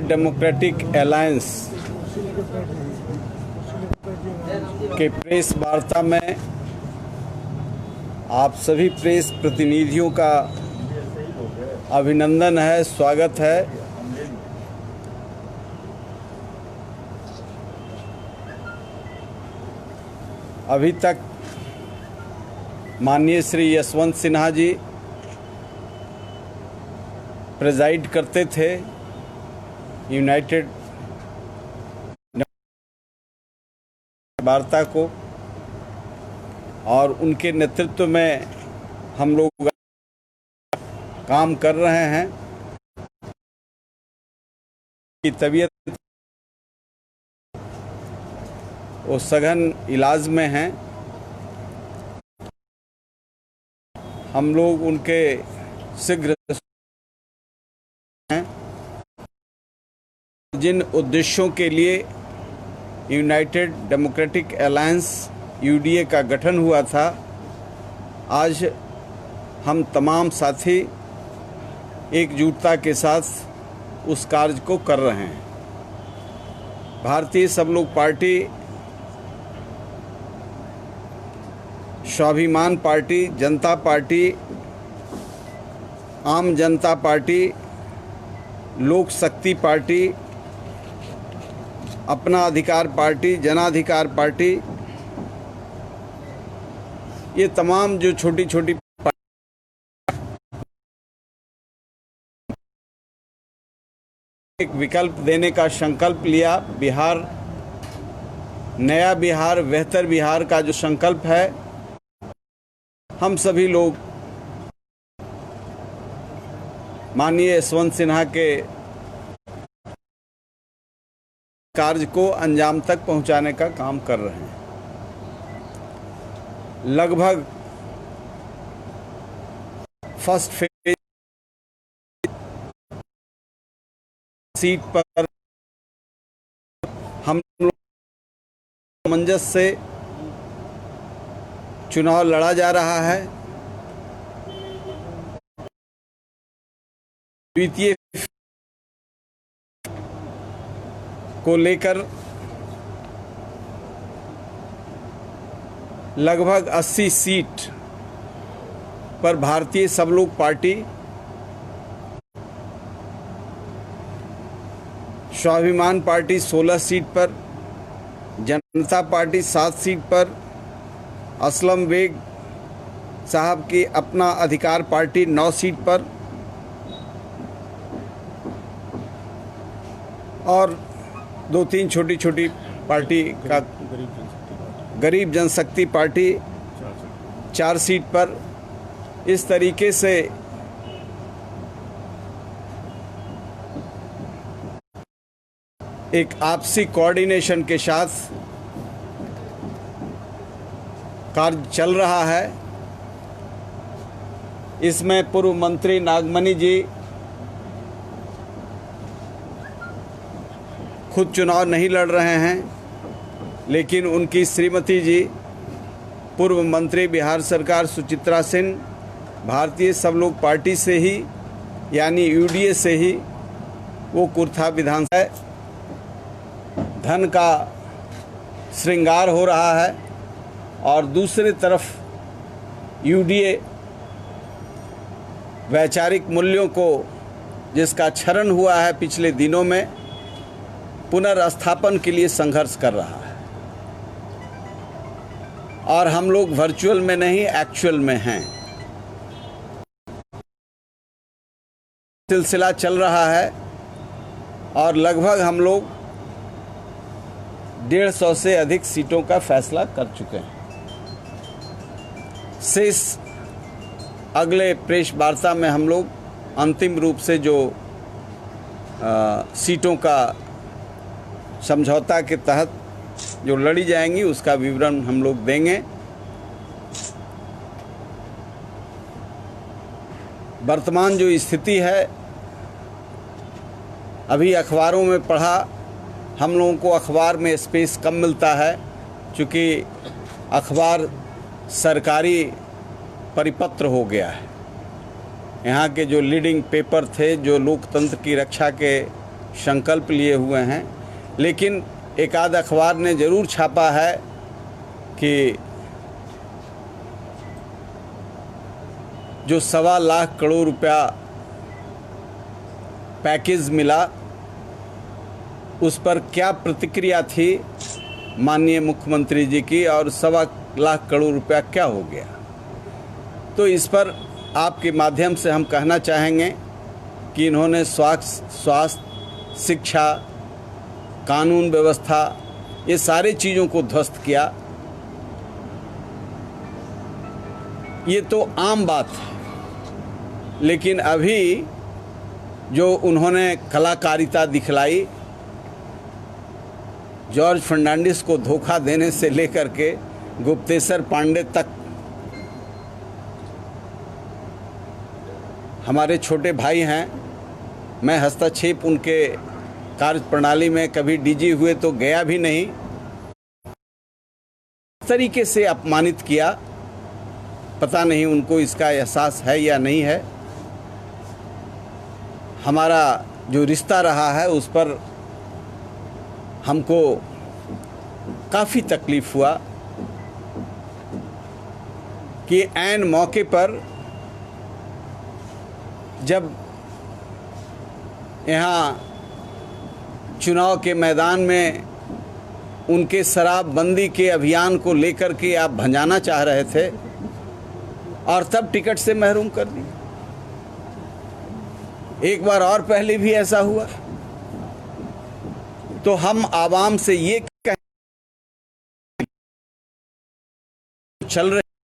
Democratic alliance के press वार्ता में आप सभी प्रेस प्रतिनिधियों का अभिनंदन है, स्वागत है। अभी तक माननीय श्री यशवंत सिन्हा जी प्रेजाइड करते थे यूनाइटेड वार्ता को, और उनके नेतृत्व में हम लोग काम कर रहे हैं। की तबीयत वो सघन इलाज में हैं। हम लोग उनके शीघ्र हैं। जिन उद्देश्यों के लिए यूनाइटेड डेमोक्रेटिक अलायंस यूडीए का गठन हुआ था, आज हम तमाम साथी एकजुटता के साथ उस कार्य को कर रहे हैं। भारतीय सब लोग पार्टी, स्वाभिमान पार्टी, जनता पार्टी, आम जनता पार्टी, लोक शक्ति पार्टी, अपना अधिकार पार्टी, जनाधिकार पार्टी, ये तमाम जो छोटी छोटी एक विकल्प देने का संकल्प लिया। बिहार, नया बिहार, बेहतर बिहार का जो संकल्प है, हम सभी लोग माननीय यशवंत सिन्हा के कार्य को अंजाम तक पहुंचाने का काम कर रहे हैं। लगभग फर्स्ट फेज सीट पर हम लोग सामंजस्य से चुनाव लड़ा जा रहा है। द्वितीय को लेकर लगभग 80 सीट पर भारतीय सब लोग पार्टी, स्वाभिमान पार्टी 16 सीट पर, जनता पार्टी 7 सीट पर, असलम बेग साहब की अपना अधिकार पार्टी 9 सीट पर, और 2-3 छोटी छोटी पार्टी का गरीब जनशक्ति पार्टी 4 सीट पर। इस तरीके से एक आपसी कोऑर्डिनेशन के साथ कार्य चल रहा है। इसमें पूर्व मंत्री नागमणि जी खुद चुनाव नहीं लड़ रहे हैं, लेकिन उनकी श्रीमती जी, पूर्व मंत्री बिहार सरकार सुचित्रा सिंह, भारतीय सब लोग पार्टी से ही, यानी यूडीए से ही वो कुर्था विधानसभा धन का श्रृंगार हो रहा है, और दूसरी तरफ यूडीए वैचारिक मूल्यों को, जिसका क्षरण हुआ है पिछले दिनों में, पुनर्स्थापन के लिए संघर्ष कर रहा है। और हम लोग वर्चुअल में नहीं, एक्चुअल में हैं। सिलसिला चल रहा है और लगभग हम लोग 150 से अधिक सीटों का फैसला कर चुके हैं। शेष अगले प्रेस वार्ता में हम लोग अंतिम रूप से जो सीटों का समझौता के तहत जो लड़ी जाएंगी, उसका विवरण हम लोग देंगे। वर्तमान जो स्थिति है, अभी अखबारों में पढ़ा, हम लोगों को अखबार में स्पेस कम मिलता है, क्योंकि अखबार सरकारी परिपत्र हो गया है। यहाँ के जो लीडिंग पेपर थे, जो लोकतंत्र की रक्षा के संकल्प लिए हुए हैं, लेकिन एक आध अखबार ने ज़रूर छापा है कि जो 1.25 लाख करोड़ रुपया पैकेज मिला, उस पर क्या प्रतिक्रिया थी माननीय मुख्यमंत्री जी की, और 1.25 लाख करोड़ रुपया क्या हो गया। तो इस पर आपके माध्यम से हम कहना चाहेंगे कि इन्होंने स्वास्थ्य, शिक्षा, कानून व्यवस्था, ये सारी चीज़ों को ध्वस्त किया। ये तो आम बात है, लेकिन अभी जो उन्होंने कलाकारिता दिखलाई, जॉर्ज फर्नांडिस को धोखा देने से लेकर के गुप्तेश्वर पांडे तक, हमारे छोटे भाई हैं। मैं हस्तक्षेप उनके कार्य प्रणाली में कभी डीजी हुए तो गया भी नहीं। इस तरीके से अपमानित किया, पता नहीं उनको इसका एहसास है या नहीं है। हमारा जो रिश्ता रहा है उस पर हमको काफ़ी तकलीफ़ हुआ कि ऐन मौके पर जब यहाँ चुनाव के मैदान में उनके शराबबंदी के अभियान को लेकर के आप भंजाना चाह रहे थे, और तब टिकट से महरूम कर दिया। एक बार और पहले भी ऐसा हुआ। तो हम आवाम से ये चल रहे